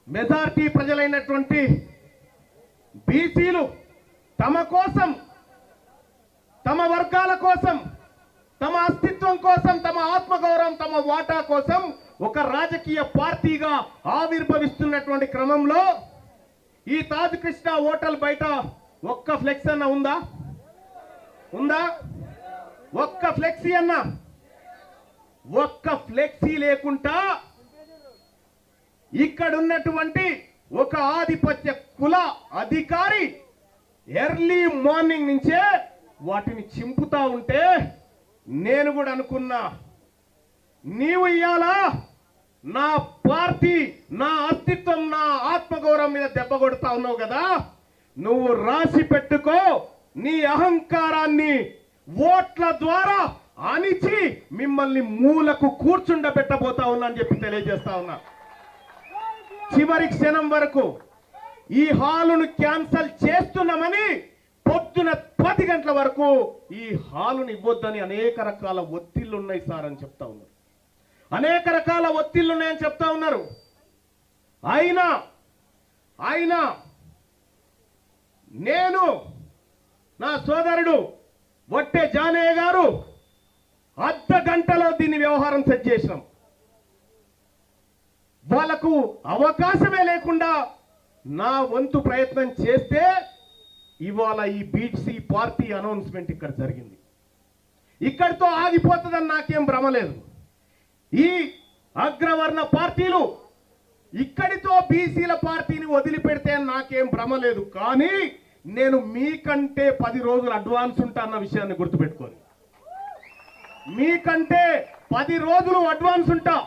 Majority ప్రజలైనటువంటి బీసీలు తమ కోసం, తమ వర్గాల కోసం, తమ అస్తిత్వం కోసం, తమ ఆత్మగౌరవం, తమ వాటా కోసం ఒక రాజకీయ పార్టీగా ఆవిర్భవిస్తున్నటువంటి క్రమంలో ఈ తాజ్ కృష్ణ హోటల్ బయట ఒక్క ఫ్లెక్స్ అన్న ఉందా? ఒక్క ఫ్లెక్సీ అన్న? ఒక్క ఫ్లెక్సీ లేకుండా ఇక్కడ ఉన్నటువంటి ఒక ఆధిపత్య కుల అధికారి ఎర్లీ మార్నింగ్ నుంచే వాటిని చింపుతా ఉంటే నేను కూడా అనుకున్నా, నీవు ఇయ్యాలా నా పార్టీ, నా అస్తిత్వం, నా ఆత్మగౌరవం మీద దెబ్బ కొడతా ఉన్నావు కదా, నువ్వు రాసి పెట్టుకో, నీ అహంకారాన్ని ఓట్ల ద్వారా అణిచి మిమ్మల్ని మూలకు కూర్చుండబెట్టబోతా ఉన్నా అని చెప్పి తెలియజేస్తా ఉన్నా. చివరి క్షణం వరకు ఈ హాలును క్యాన్సల్ చేస్తున్నామని పొద్దున 10 గంటల వరకు ఈ హాలును ఇవ్వొద్దని అనేక రకాల ఒత్తిళ్లు ఉన్నాయి సార్ అని చెప్తా ఉన్నారు. అనేక రకాల ఒత్తిళ్లు ఉన్నాయని చెప్తా ఉన్నారు. అయినా నేను, నా సోదరుడు వట్టే జానయ్య గారు అర్ధ గంటలో దీన్ని వ్యవహారం సెట్ చేసినాం. వాళ్ళకు అవకాశమే లేకుండా నా వంతు ప్రయత్నం చేస్తే ఇవాళ ఈ బీసీ పార్టీ అనౌన్స్మెంట్ ఇక్కడ జరిగింది. ఇక్కడితో ఆగిపోతుందని నాకేం భ్రమ లేదు. ఈ అగ్రవర్ణ పార్టీలు ఇక్కడితో బీసీల పార్టీని వదిలిపెడితే నాకేం భ్రమ లేదు. కానీ నేను మీకంటే 10 రోజులు అడ్వాన్స్ ఉంటా అన్న విషయాన్ని గుర్తుపెట్టుకోండి. మీకంటే 10 రోజులు అడ్వాన్స్ ఉంటా.